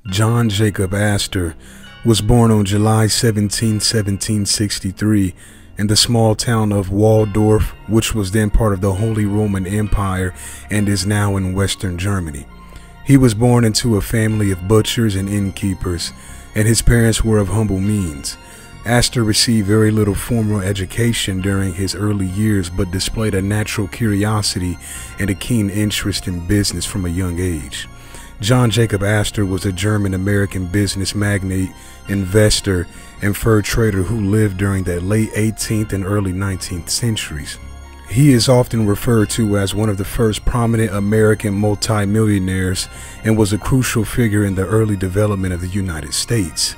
John Jacob Astor was born on July 17, 1763 in the small town of Waldorf, which was then part of the Holy Roman Empire and is now in Western Germany. He was born into a family of butchers and innkeepers, and his parents were of humble means. Astor received very little formal education during his early years, but displayed a natural curiosity and a keen interest in business from a young age. John Jacob Astor was a German-American business magnate, investor, and fur trader who lived during the late 18th and early 19th centuries. He is often referred to as one of the first prominent American multimillionaires and was a crucial figure in the early development of the United States.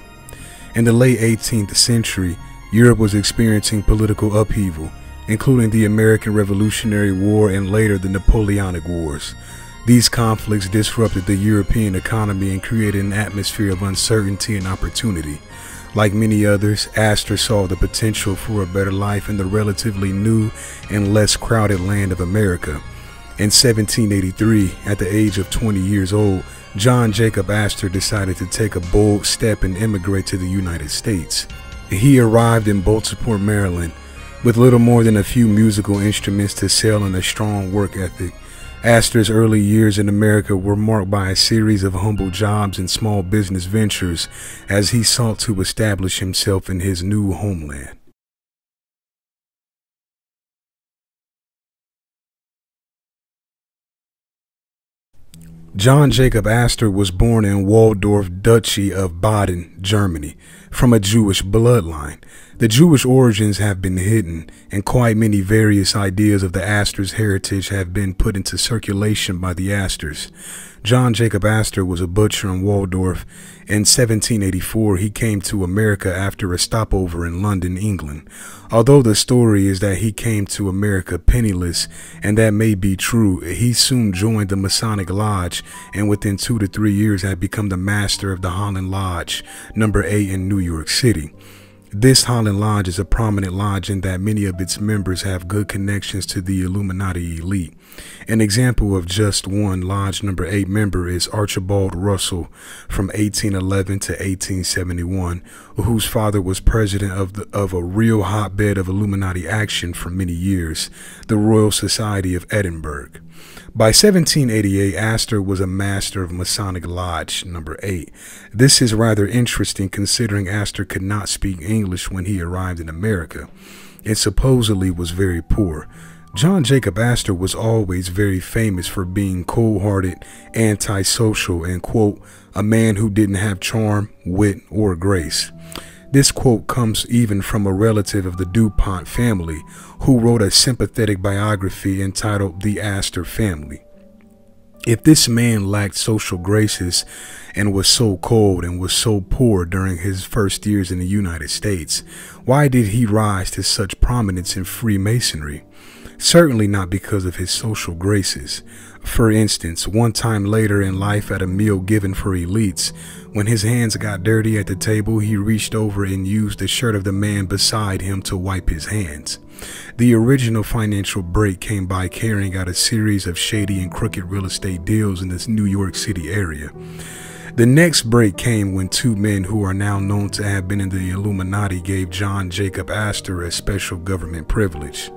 In the late 18th century, Europe was experiencing political upheaval, including the American Revolutionary War and later the Napoleonic Wars. These conflicts disrupted the European economy and created an atmosphere of uncertainty and opportunity. Like many others, Astor saw the potential for a better life in the relatively new and less crowded land of America. In 1783, at the age of 20 years old, John Jacob Astor decided to take a bold step and immigrate to the United States. He arrived in Baltimore, Maryland, with little more than a few musical instruments to sell and a strong work ethic. Astor's early years in America were marked by a series of humble jobs and small business ventures as he sought to establish himself in his new homeland. John Jacob Astor was born in Waldorf, Duchy of Baden, Germany, from a Jewish bloodline. The Jewish origins have been hidden, and quite many various ideas of the Astors' heritage have been put into circulation by the Astors. John Jacob Astor was a butcher in Waldorf. In 1784, he came to America after a stopover in London, England. Although the story is that he came to America penniless, and that may be true, he soon joined the Masonic Lodge and within 2 to 3 years had become the master of the Holland Lodge, number 8 in New York City. This Holland Lodge is a prominent lodge in that many of its members have good connections to the Illuminati elite. An example of just one Lodge number 8 member is Archibald Russell from 1811 to 1871, whose father was president of a real hotbed of Illuminati action for many years, the Royal Society of Edinburgh. By 1788, Astor was a master of Masonic Lodge number 8. This is rather interesting considering Astor could not speak English when he arrived in America and supposedly was very poor. John Jacob Astor was always very famous for being cold-hearted, antisocial, and, quote, a man who didn't have charm, wit, or grace. This quote comes even from a relative of the DuPont family who wrote a sympathetic biography entitled The Astor Family. If this man lacked social graces and was so cold and was so poor during his first years in the United States, why did he rise to such prominence in Freemasonry? Certainly not because of his social graces. For instance, one time later in life at a meal given for elites, when his hands got dirty at the table, he reached over and used the shirt of the man beside him to wipe his hands. The original financial break came by carrying out a series of shady and crooked real estate deals in this New York City area. The next break came when 2 men who are now known to have been in the Illuminati gave John Jacob Astor a special government privilege.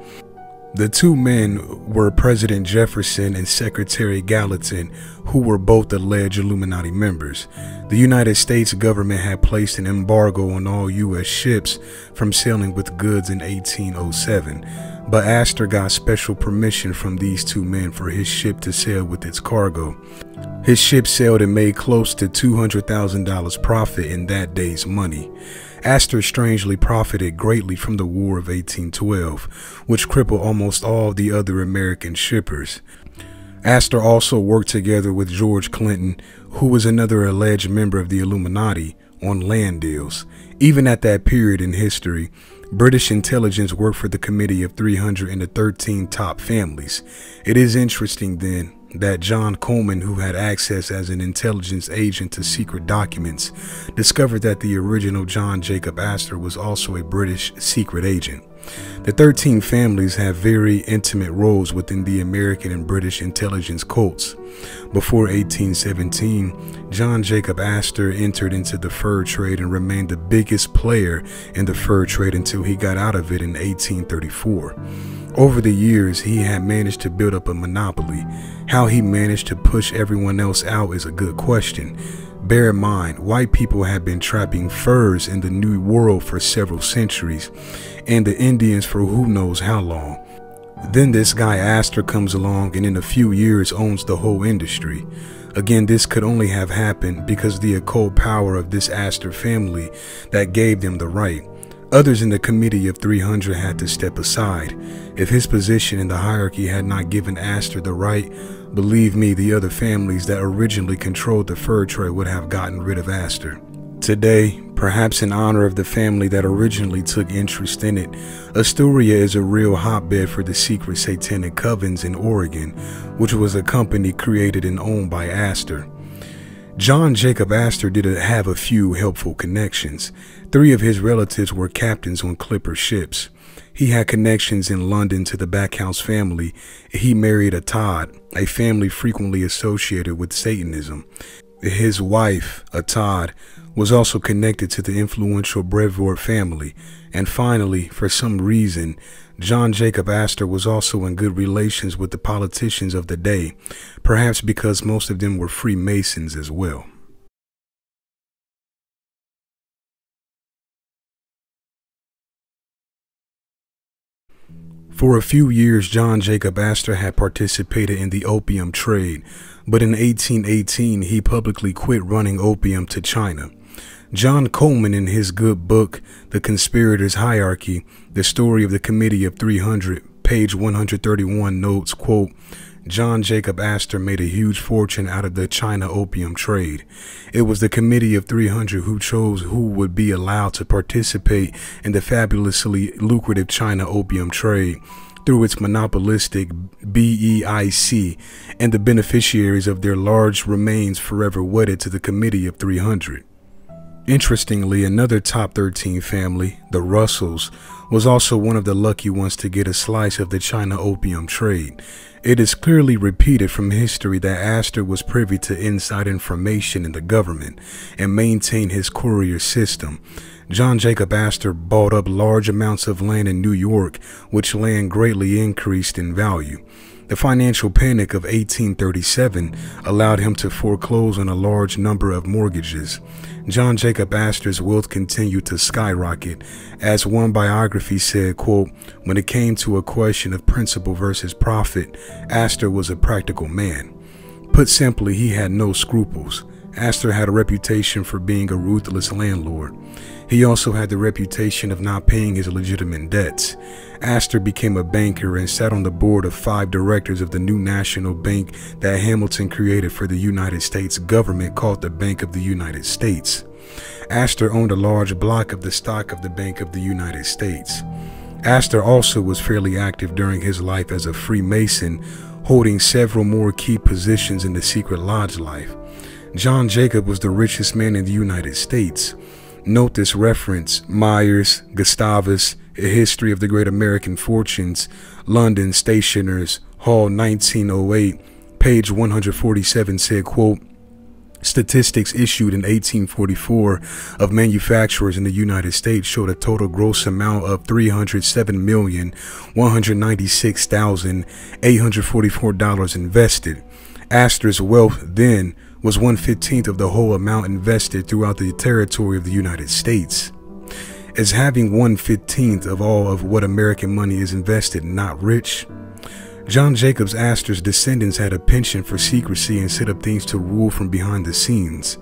The 2 men were President Jefferson and Secretary Gallatin, who were both alleged Illuminati members. The United States government had placed an embargo on all U.S. ships from sailing with goods in 1807, but Astor got special permission from these 2 men for his ship to sail with its cargo. His ship sailed and made close to $200,000 profit in that day's money. Astor strangely profited greatly from the War of 1812, which crippled almost all the other American shippers. Astor also worked together with George Clinton, who was another alleged member of the Illuminati, on land deals. Even at that period in history, British intelligence worked for the Committee of 313 top families. It is interesting then that John Coleman, who had access as an intelligence agent to secret documents, discovered that the original John Jacob Astor was also a British secret agent. The 13 families have very intimate roles within the American and British intelligence cults. Before 1817, John Jacob Astor entered into the fur trade and remained the biggest player in the fur trade until he got out of it in 1834. Over the years, he had managed to build up a monopoly. How he managed to push everyone else out is a good question. Bear in mind, white people have been trapping furs in the New World for several centuries, and the Indians for who knows how long. Then this guy Astor comes along and in a few years owns the whole industry. Again, this could only have happened because of the occult power of this Astor family that gave them the right. Others in the Committee of 300 had to step aside. If his position in the hierarchy had not given Astor the right, believe me, the other families that originally controlled the fur trade would have gotten rid of Astor. Today, perhaps in honor of the family that originally took interest in it, Astoria is a real hotbed for the secret satanic covens in Oregon, which was a company created and owned by Astor. John Jacob Astor did have a few helpful connections. 3 of his relatives were captains on clipper ships. He had connections in London to the Backhouse family. He married a Todd, a family frequently associated with Satanism. His wife, a Todd, was also connected to the influential Brevoort family. And finally, for some reason, John Jacob Astor was also in good relations with the politicians of the day, perhaps because most of them were Freemasons as well. For a few years, John Jacob Astor had participated in the opium trade, but in 1818 he publicly quit running opium to China. John Coleman, in his good book, The Conspirators' Hierarchy, The Story of the Committee of 300, page 131, notes, quote, John Jacob Astor made a huge fortune out of the China opium trade. It was the Committee of 300 who chose who would be allowed to participate in the fabulously lucrative China opium trade through its monopolistic BEIC, and the beneficiaries of their large remains forever wedded to the Committee of 300. Interestingly, another top 13 family, the Russells, was also one of the lucky ones to get a slice of the China opium trade. It is clearly repeated from history that Astor was privy to inside information in the government and maintained his courier system. John Jacob Astor bought up large amounts of land in New York, which land greatly increased in value. The financial panic of 1837 allowed him to foreclose on a large number of mortgages. John Jacob Astor's wealth continued to skyrocket. As one biography said, quote, when it came to a question of principle versus profit, Astor was a practical man. Put simply, he had no scruples. Astor had a reputation for being a ruthless landlord. He also had the reputation of not paying his legitimate debts. Astor became a banker and sat on the board of 5 directors of the new national bank that Hamilton created for the United States government called the Bank of the United States. Astor owned a large block of the stock of the Bank of the United States. Astor also was fairly active during his life as a Freemason, holding several more key positions in the secret lodge life. John Jacob was the richest man in the United States. Note this reference, Myers, Gustavus, A History of the Great American Fortunes, London Stationers, Hall 1908, page 147 said, quote, statistics issued in 1844 of manufacturers in the United States showed a total gross amount of $307,196,844 invested. Astor's wealth then was 1/15 of the whole amount invested throughout the territory of the United States. Is having 1/15 of all of what American money is invested not rich? John Jacob Astor's descendants had a penchant for secrecy and set up things to rule from behind the scenes.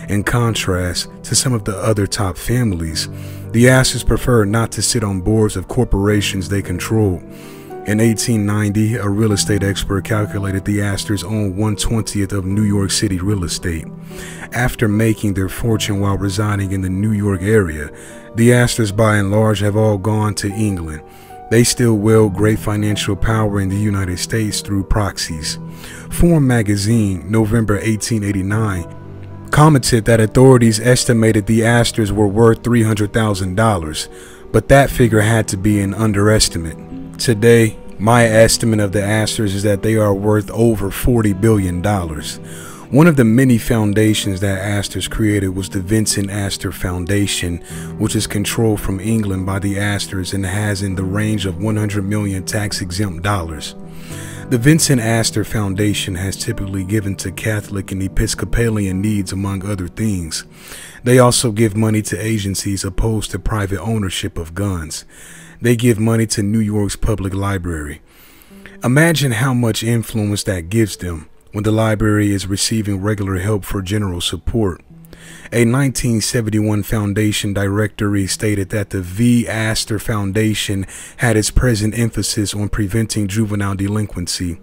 In contrast to some of the other top families, the Astors preferred not to sit on boards of corporations they controlled. In 1890, a real estate expert calculated the Astors owned 1/20th of New York City real estate. After making their fortune while residing in the New York area, the Astors by and large have all gone to England. They still wield great financial power in the United States through proxies. Forum magazine, November 1889, commented that authorities estimated the Astors were worth $300,000. but that figure had to be an underestimate. Today, my estimate of the Astors is that they are worth over $40 billion. One of the many foundations that Astors created was the Vincent Astor Foundation, which is controlled from England by the Astors and has in the range of 100 million tax-exempt dollars. The Vincent Astor Foundation has typically given to Catholic and Episcopalian needs, among other things. They also give money to agencies opposed to private ownership of guns. They give money to New York's public library. Imagine how much influence that gives them when the library is receiving regular help for general support. A 1971 foundation directory stated that the V. Astor Foundation had its present emphasis on preventing juvenile delinquency.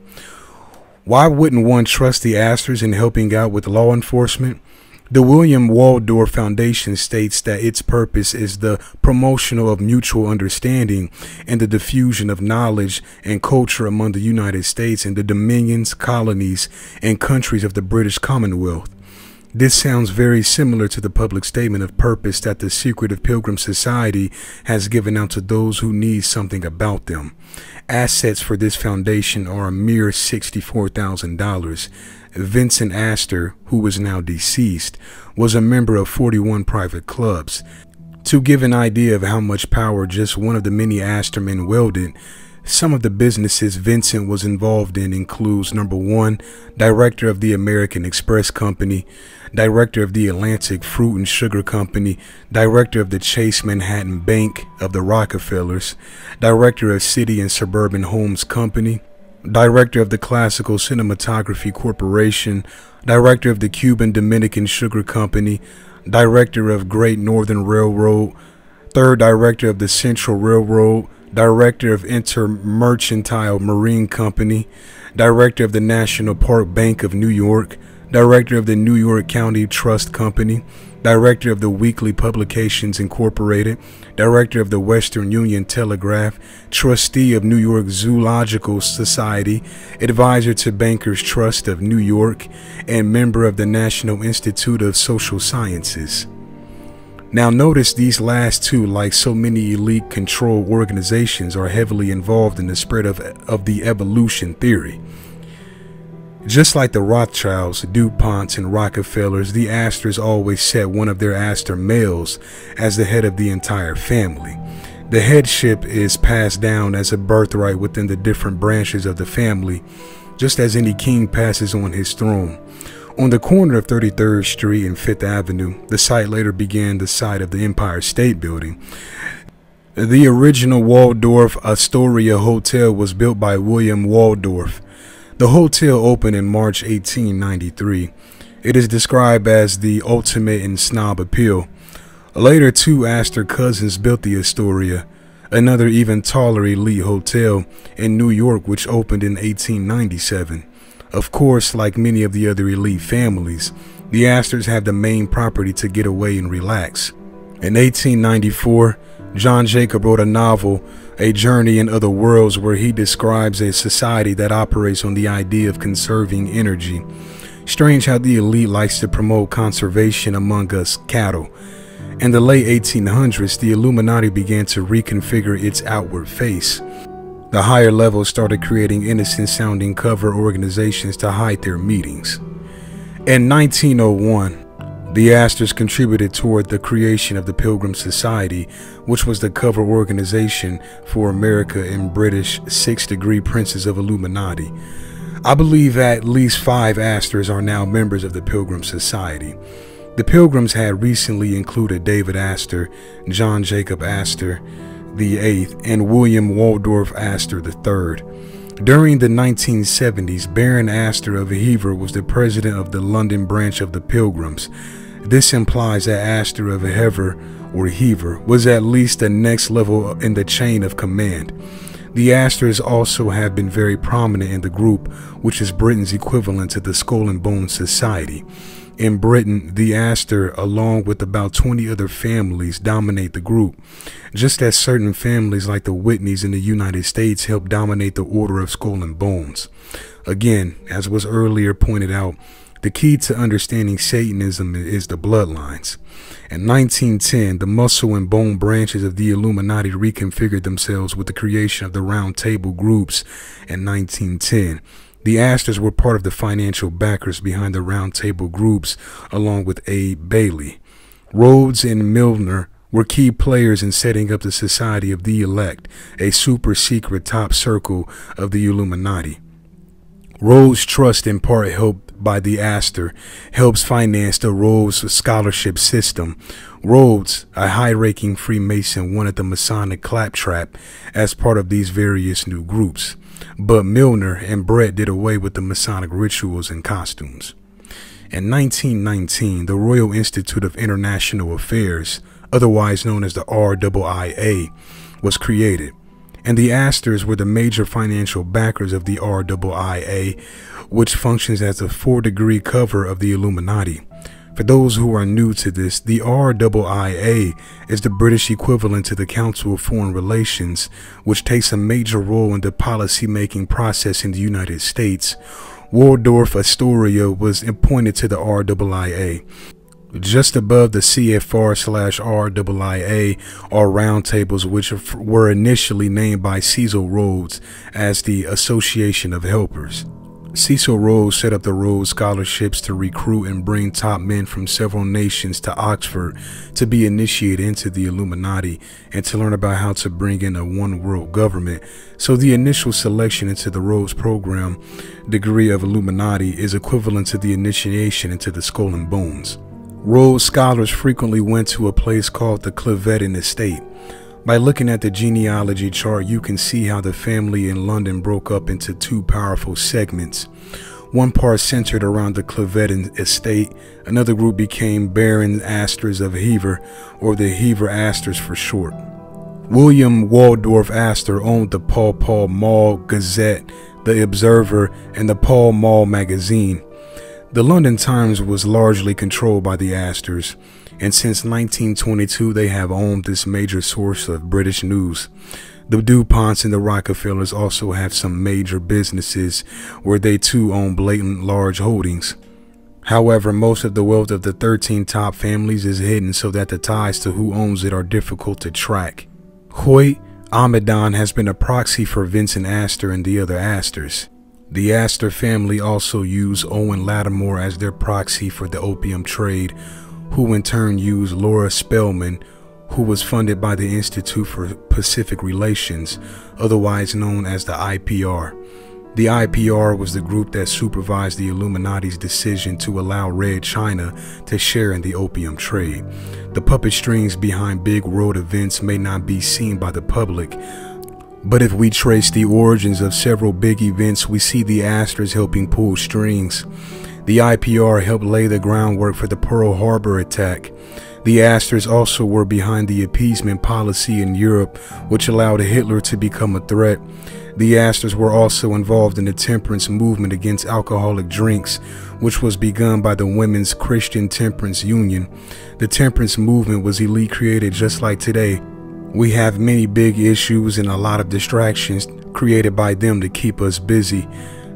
Why wouldn't one trust the Astors in helping out with law enforcement? The William Waldorf Foundation states that its purpose is the promotion of mutual understanding and the diffusion of knowledge and culture among the United States and the dominions, colonies, and countries of the British Commonwealth. This sounds very similar to the public statement of purpose that the Secretive Pilgrim Society has given out to those who need something about them. Assets for this foundation are a mere $64,000. Vincent Astor, who is now deceased, was a member of 41 private clubs. To give an idea of how much power just one of the many Astor men wielded, some of the businesses Vincent was involved in includes: number 1, director of the American Express Company, director of the Atlantic Fruit and Sugar Company, director of the Chase Manhattan Bank of the Rockefellers, director of City and Suburban Homes Company, director of the Classical Cinematography Corporation, director of the Cuban Dominican Sugar Company, director of Great Northern Railroad, third director of the Central Railroad, director of Intermercantile Marine Company, director of the National Park Bank of New York, director of the New York County Trust Company, director of the Weekly Publications Incorporated, director of the Western Union Telegraph, trustee of New York Zoological Society, advisor to Bankers Trust of New York, and member of the National Institute of Social Sciences. Now notice these last two, like so many elite control organizations, are heavily involved in the spread of the evolution theory. Just like the Rothschilds, DuPonts, and Rockefellers, the Astors always set one of their Astor males as the head of the entire family. The headship is passed down as a birthright within the different branches of the family, just as any king passes on his throne. On the corner of 33rd Street and 5th Avenue, the site later became the site of the Empire State Building. The original Waldorf Astoria Hotel was built by William Waldorf. The hotel opened in March 1893. It is described as the ultimate in snob appeal. Later, two Astor cousins built the Astoria, another even taller elite hotel in New York, which opened in 1897. Of course, like many of the other elite families, the Astors had the main property to get away and relax. In 1894, John Jacob wrote a novel, A Journey in Other Worlds, where he describes a society that operates on the idea of conserving energy. Strange how the elite likes to promote conservation among us cattle. In the late 1800s, the Illuminati began to reconfigure its outward face. The higher levels started creating innocent-sounding cover organizations to hide their meetings. In 1901, the Astors contributed toward the creation of the Pilgrim Society, which was the cover organization for America and British sixth-degree princes of Illuminati. I believe at least 5 Astors are now members of the Pilgrim Society. The Pilgrims had recently included David Astor, John Jacob Astor the Eighth, and William Waldorf Astor III. During the 1970s, Baron Astor of Hever was the president of the London branch of the Pilgrims. This implies that Astor of Hever was at least the next level in the chain of command. The Astors also have been very prominent in the group, which is Britain's equivalent to the Skull and Bones Society. In Britain, the Astor, along with about 20 other families, dominate the group, just as certain families like the Whitneys in the United States help dominate the Order of Skull and Bones. Again, as was earlier pointed out, The key to understanding Satanism is the bloodlines. In 1910, the muscle and bone branches of the Illuminati reconfigured themselves with the creation of the Round Table groups in 1910. The Astors were part of the financial backers behind the Round Table groups, along with Abe Bailey. Rhodes and Milner were key players in setting up the Society of the Elect, a super secret top circle of the Illuminati. Rhodes' trust, in part helped by the Astor, helps finance the Rhodes scholarship system. Rhodes, a high-ranking Freemason, wanted the Masonic claptrap as part of these various new groups, but Milner and Brett did away with the Masonic rituals and costumes. In 1919, the Royal Institute of International Affairs, otherwise known as the RIIA, was created, and the Astors were the major financial backers of the RIIA, which functions as a 4-degree cover of the Illuminati. For those who are new to this, the RIIA is the British equivalent to the Council of Foreign Relations, which takes a major role in the policy-making process in the United States. Waldorf Astoria was appointed to the RIIA. Just above the CFR/RIIA are roundtables, which were initially named by Cecil Rhodes as the Association of Helpers. Cecil Rhodes set up the Rhodes Scholarships to recruit and bring top men from several nations to Oxford to be initiated into the Illuminati and to learn about how to bring in a one-world government. So the initial selection into the Rhodes program degree of Illuminati is equivalent to the initiation into the Skull and Bones. Rhodes scholars frequently went to a place called the Cleveton Estate. By looking at the genealogy chart, you can see how the family in London broke up into two powerful segments. One part centered around the Cleveton Estate. Another group became Baron Astors of Hever, or the Hever Astors for short. William Waldorf Astor owned the Pall Mall Gazette, the Observer, and the Pall Mall magazine. The London Times was largely controlled by the Astors, and since 1922 they have owned this major source of British news. The DuPonts and the Rockefellers also have some major businesses where they too own blatant large holdings. However, most of the wealth of the 13 top families is hidden so that the ties to who owns it are difficult to track. Hoyt Amidon has been a proxy for Vincent Astor and the other Astors. The Astor family also used Owen Lattimore as their proxy for the opium trade, who in turn used Laura Spelman, who was funded by the Institute for Pacific Relations, otherwise known as the IPR. The IPR was the group that supervised the Illuminati's decision to allow Red China to share in the opium trade. The puppet strings behind big world events may not be seen by the public, but if we trace the origins of several big events, we see the Astors helping pull strings. The IPR helped lay the groundwork for the Pearl Harbor attack. The Astors also were behind the appeasement policy in Europe, which allowed Hitler to become a threat. The Astors were also involved in the temperance movement against alcoholic drinks, which was begun by the Women's Christian Temperance Union. The temperance movement was elite created just like today. We have many big issues and a lot of distractions created by them to keep us busy.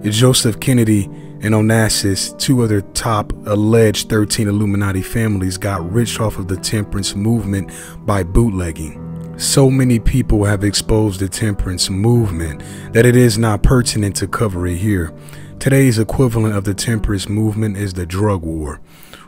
Joseph Kennedy and Onassis, two other top alleged 13 Illuminati families, got rich off of the temperance movement by bootlegging. So many people have exposed the temperance movement that it is not pertinent to cover it here. Today's equivalent of the temperance movement is the drug war,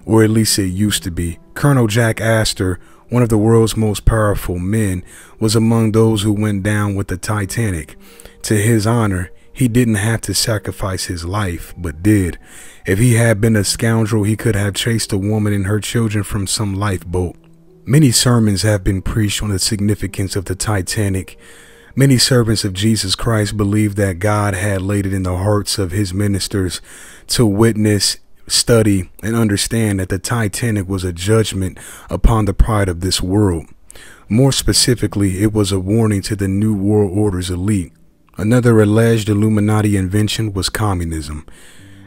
or at least it used to be. Colonel Jack Astor, one of the world's most powerful men, was among those who went down with the Titanic. To his honor, he didn't have to sacrifice his life, but did. If he had been a scoundrel, he could have chased a woman and her children from some lifeboat. Many sermons have been preached on the significance of the Titanic. Many servants of Jesus Christ believe that God had laid it in the hearts of his ministers to witness, study, and understand that the Titanic was a judgment upon the pride of this world. More specifically, it was a warning to the New World Order's elite. Another alleged Illuminati invention was communism.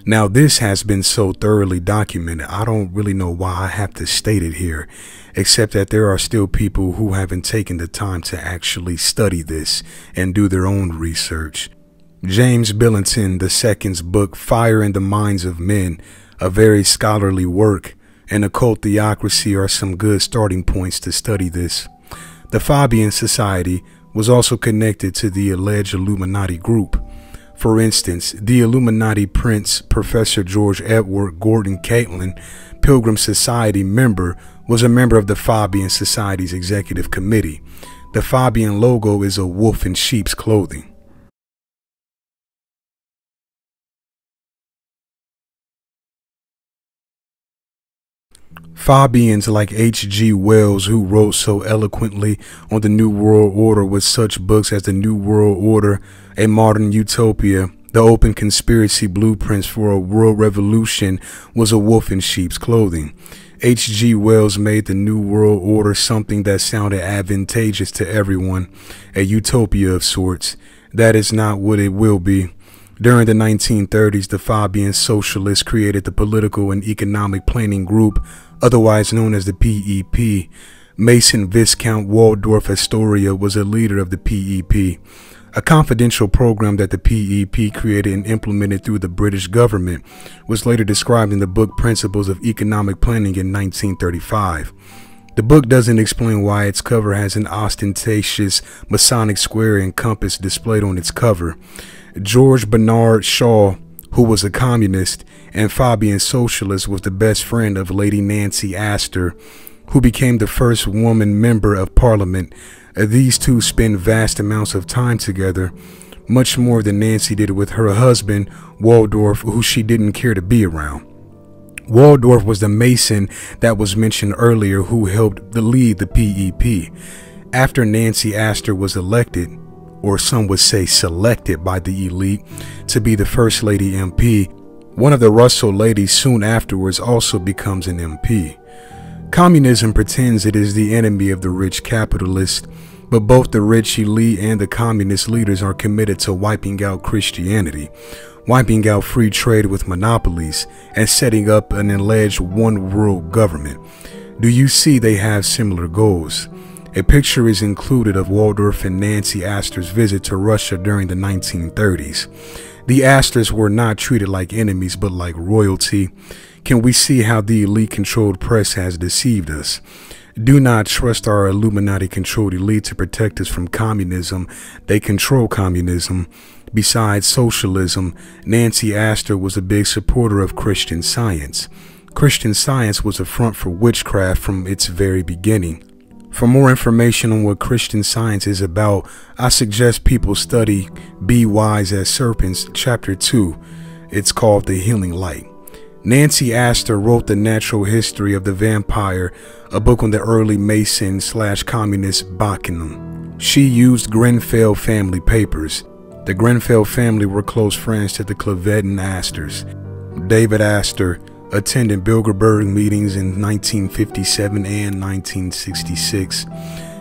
Now, this has been so thoroughly documented, I don't really know why I have to state it here, except that there are still people who haven't taken the time to actually study this and do their own research. James Billington II's book, Fire in the Minds of Men, a very scholarly work, and occult theocracy are some good starting points to study this. The Fabian Society was also connected to the alleged Illuminati group. For instance, the Illuminati Prince, Professor George Edward Gordon Catlin, Pilgrim Society member, was a member of the Fabian Society's executive committee. The Fabian logo is a wolf in sheep's clothing. Fabians like H.G. Wells, who wrote so eloquently on the New World Order with such books as The New World Order, A Modern Utopia, The Open Conspiracy Blueprints for a World Revolution, was a wolf in sheep's clothing. H.G. Wells made the New World Order something that sounded advantageous to everyone, a utopia of sorts. That is not what it will be. During the 1930s, the Fabian Socialists created the Political and Economic Planning Group, otherwise known as the PEP. Mason Viscount Waldorf Astoria was a leader of the PEP, a confidential program that the PEP created and implemented through the British government, was later described in the book Principles of Economic Planning in 1935. The book doesn't explain why its cover has an ostentatious Masonic square and compass displayed on its cover. George Bernard Shaw, who was a communist and Fabian socialist, was the best friend of Lady Nancy Astor, who became the first woman member of Parliament. These two spent vast amounts of time together, much more than Nancy did with her husband, Waldorf, who she didn't care to be around. Waldorf was the Mason that was mentioned earlier who helped lead the PEP. After Nancy Astor was elected, or some would say selected by the elite, to be the First Lady MP, one of the Russell ladies soon afterwards also becomes an MP. Communism pretends it is the enemy of the rich capitalists, but both the rich elite and the communist leaders are committed to wiping out Christianity, wiping out free trade with monopolies, and setting up an alleged one world government. Do you see they have similar goals? A picture is included of Waldorf and Nancy Astor's visit to Russia during the 1930s. The Astors were not treated like enemies but like royalty. Can we see how the elite-controlled press has deceived us? Do not trust our Illuminati-controlled elite to protect us from communism. They control communism. Besides socialism, Nancy Astor was a big supporter of Christian Science. Christian Science was a front for witchcraft from its very beginning. For more information on what Christian Science is about, I suggest people study Be Wise as Serpents, Chapter 2. It's called The Healing Light. Nancy Astor wrote The Natural History of the Vampire, a book on the early Mason/communist Backhouse. She used Grenfell family papers. The Grenfell family were close friends to the Cleveland Astors. David Astor attended Bilderberg meetings in 1957 and 1966.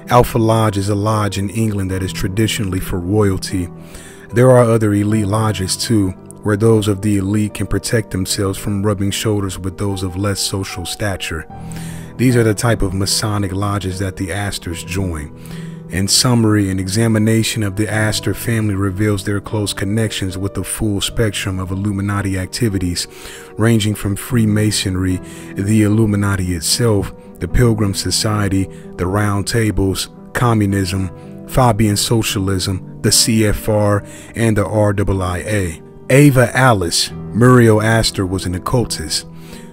Alpha Lodge is a lodge in England that is traditionally for royalty. There are other elite lodges too, where those of the elite can protect themselves from rubbing shoulders with those of less social stature. These are the type of Masonic lodges that the Astors join. In summary, an examination of the Astor family reveals their close connections with the full spectrum of Illuminati activities, ranging from Freemasonry, the Illuminati itself, the Pilgrim Society, the Round Tables, communism, Fabian socialism, the CFR, and the RIIA. Ava Alice Muriel Astor was an occultist.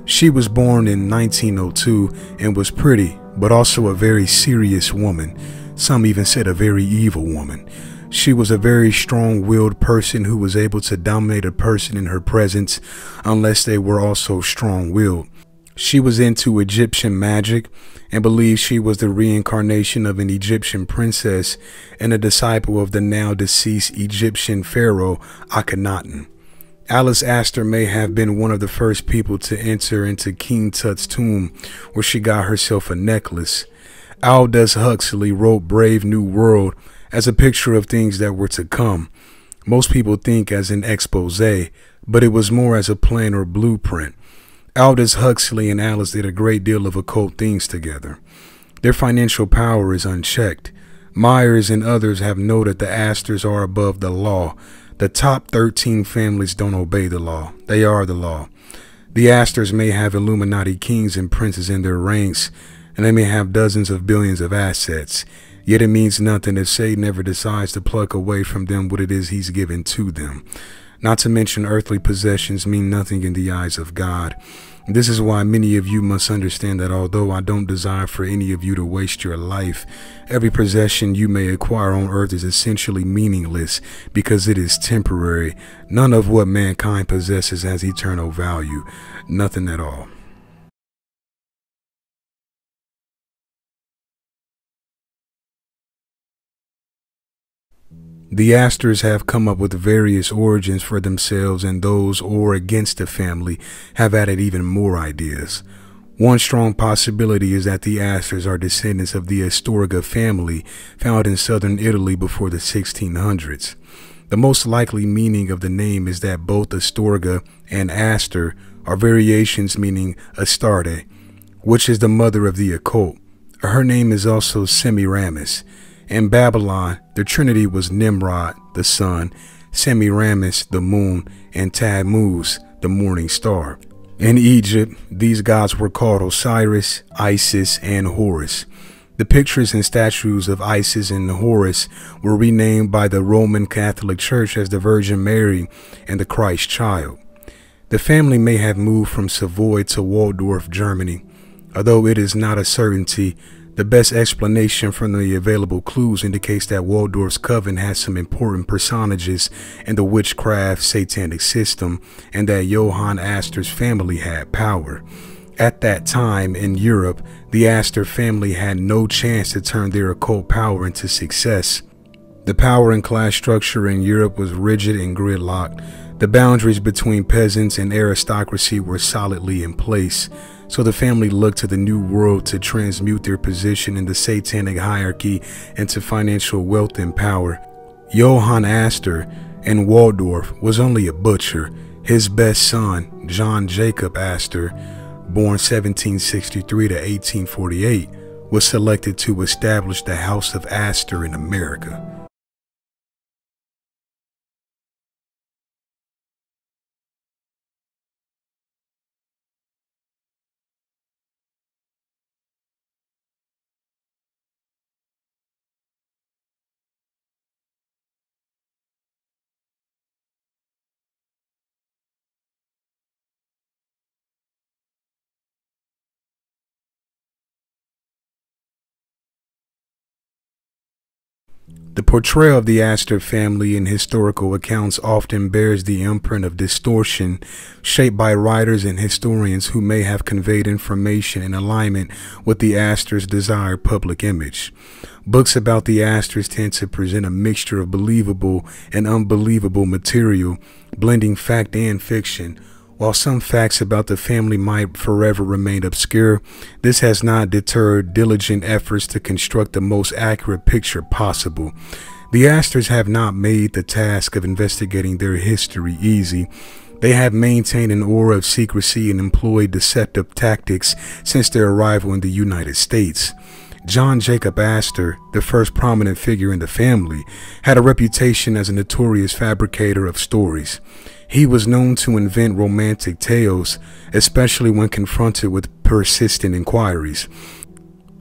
She was born in 1902 and was pretty, but also a very serious woman. Some even said a very evil woman. She was a very strong-willed person who was able to dominate a person in her presence unless they were also strong-willed. She was into Egyptian magic and believed she was the reincarnation of an Egyptian princess and a disciple of the now deceased Egyptian pharaoh Akhenaten. Alice Astor may have been one of the first people to enter into King Tut's tomb, where she got herself a necklace. Aldous Huxley wrote Brave New World as a picture of things that were to come. Most people think as an expose, but it was more as a plan or blueprint. Aldous Huxley and Alice did a great deal of occult things together. Their financial power is unchecked. Myers and others have noted the Astors are above the law. The top 13 families don't obey the law. They are the law. The Astors may have Illuminati kings and princes in their ranks, and they may have dozens of billions of assets, yet it means nothing if Satan ever decides to pluck away from them what it is he's given to them. Not to mention earthly possessions mean nothing in the eyes of God. This is why many of you must understand that although I don't desire for any of you to waste your life, every possession you may acquire on earth is essentially meaningless because it is temporary. None of what mankind possesses has eternal value. Nothing at all. The Astors have come up with various origins for themselves, and those or against the family have added even more ideas. One strong possibility is that the Astors are descendants of the Astor family found in southern Italy before the 1600s. The most likely meaning of the name is that both Astorga and Astor are variations meaning Astarte, which is the mother of the occult. Her name is also Semiramis. In Babylon, the Trinity was Nimrod, the sun, Semiramis, the moon, and Tammuz, the morning star. In Egypt, these gods were called Osiris, Isis, and Horus. The pictures and statues of Isis and Horus were renamed by the Roman Catholic Church as the Virgin Mary and the Christ Child. The family may have moved from Savoy to Waldorf, Germany. Although it is not a certainty, the best explanation from the available clues indicates that Waldorf's coven has some important personages in the witchcraft satanic system, and that Johann Astor's family had power. At that time in Europe, the Astor family had no chance to turn their occult power into success. The power and class structure in Europe was rigid and gridlocked. The boundaries between peasants and aristocracy were solidly in place. So the family looked to the New World to transmute their position in the satanic hierarchy into financial wealth and power. Johann Astor in Waldorf was only a butcher. His best son, John Jacob Astor, born 1763 to 1848, was selected to establish the House of Astor in America. The portrayal of the Astor family in historical accounts often bears the imprint of distortion, shaped by writers and historians who may have conveyed information in alignment with the Astors' desired public image. Books about the Astors tend to present a mixture of believable and unbelievable material, blending fact and fiction. While some facts about the family might forever remain obscure, this has not deterred diligent efforts to construct the most accurate picture possible. The Astors have not made the task of investigating their history easy. They have maintained an aura of secrecy and employed deceptive tactics since their arrival in the United States. John Jacob Astor, the first prominent figure in the family, had a reputation as a notorious fabricator of stories. He was known to invent romantic tales, especially when confronted with persistent inquiries.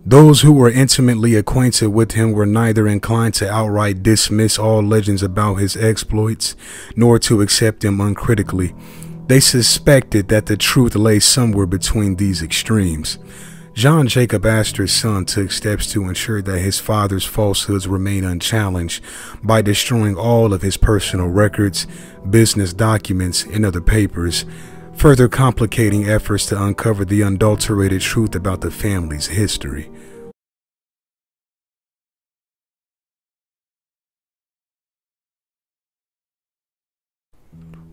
Those who were intimately acquainted with him were neither inclined to outright dismiss all legends about his exploits, nor to accept them uncritically. They suspected that the truth lay somewhere between these extremes. John Jacob Astor's son took steps to ensure that his father's falsehoods remain unchallenged by destroying all of his personal records, business documents, and other papers, further complicating efforts to uncover the unadulterated truth about the family's history.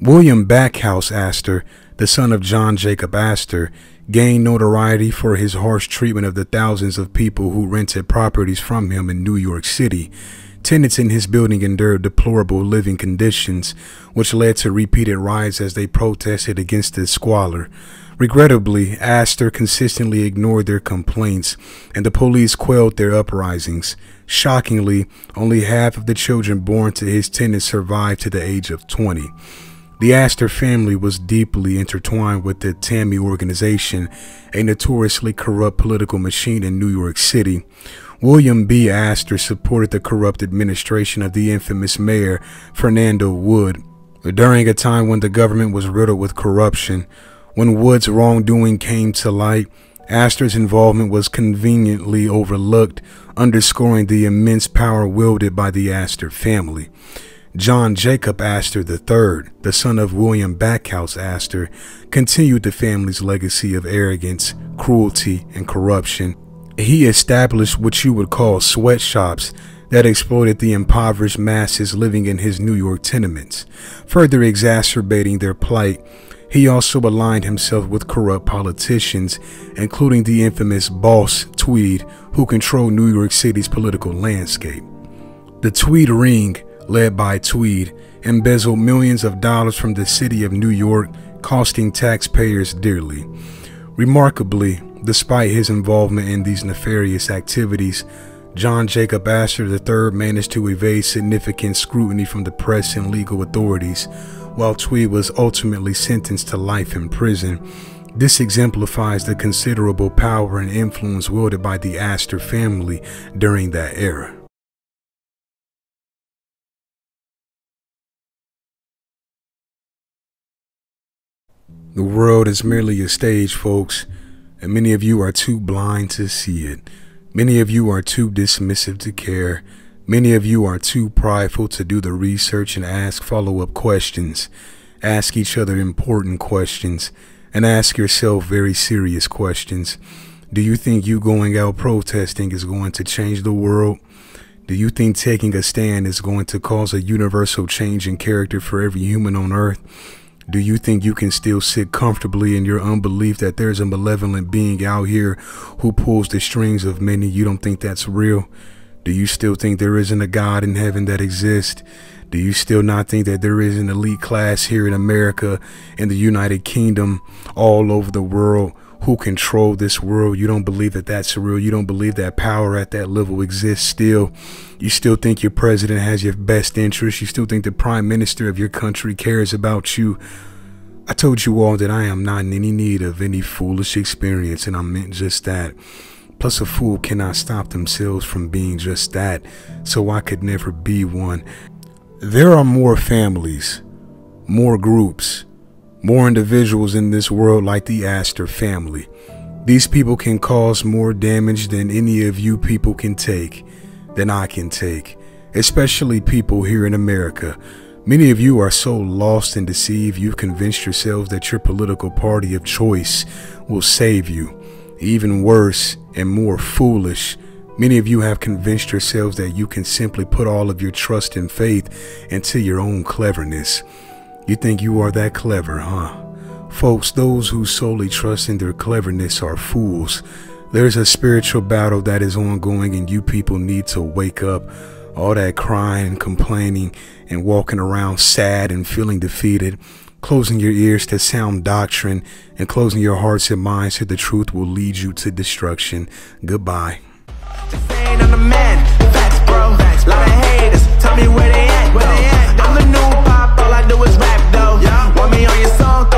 William Backhouse Astor, the son of John Jacob Astor, gained notoriety for his harsh treatment of the thousands of people who rented properties from him in New York City. Tenants in his building endured deplorable living conditions, which led to repeated riots as they protested against the squalor. Regrettably, Astor consistently ignored their complaints, and the police quelled their uprisings. Shockingly, only half of the children born to his tenants survived to the age of 20. The Astor family was deeply intertwined with the Tammany organization, a notoriously corrupt political machine in New York City. William B. Astor supported the corrupt administration of the infamous mayor Fernando Wood during a time when the government was riddled with corruption. When Wood's wrongdoing came to light, Astor's involvement was conveniently overlooked, underscoring the immense power wielded by the Astor family. John Jacob Astor III, the son of William Backhouse Astor, continued the family's legacy of arrogance, cruelty, and corruption. He established what you would call sweatshops that exploited the impoverished masses living in his New York tenements, further exacerbating their plight. He also aligned himself with corrupt politicians, including the infamous boss Tweed, who controlled New York City's political landscape. The Tweed Ring, led by Tweed, embezzled millions of dollars from the city of New York, costing taxpayers dearly. Remarkably, despite his involvement in these nefarious activities, John Jacob Astor III managed to evade significant scrutiny from the press and legal authorities, while Tweed was ultimately sentenced to life in prison. This exemplifies the considerable power and influence wielded by the Astor family during that era. The world is merely a stage, folks, and many of you are too blind to see it. Many of you are too dismissive to care. Many of you are too prideful to do the research and ask follow-up questions. Ask each other important questions, and ask yourself very serious questions. Do you think you going out protesting is going to change the world? Do you think taking a stand is going to cause a universal change in character for every human on earth? Do you think you can still sit comfortably in your unbelief that there's a malevolent being out here who pulls the strings of many? You don't think that's real? Do you still think there isn't a God in heaven that exists? Do you still not think that there is an elite class here in America, in the United Kingdom, all over the world, who control this world? You don't believe that that's real. You don't believe that power at that level exists still. You still think your president has your best interest. You still think the prime minister of your country cares about you. I told you all that I am not in any need of any foolish experience, and I meant just that. Plus, a fool cannot stop themselves from being just that, so I could never be one. There are more families, more groups, more individuals in this world like the Astor family. These people can cause more damage than any of you people can take, than I can take, especially people here in America. Many of you are so lost and deceived, you've convinced yourselves that your political party of choice will save you. Even worse and more foolish, many of you have convinced yourselves that you can simply put all of your trust and faith into your own cleverness. You think you are that clever, huh? Folks, those who solely trust in their cleverness are fools. There's a spiritual battle that is ongoing, and you people need to wake up. All that crying, complaining, and walking around sad and feeling defeated, closing your ears to sound doctrine, and closing your hearts and minds to the truth will lead you to destruction. Goodbye. I'm the man, facts, bro. Lot of haters, tell me where they at, though. I'm the new pop, all I do is rap, though. Want me on your song?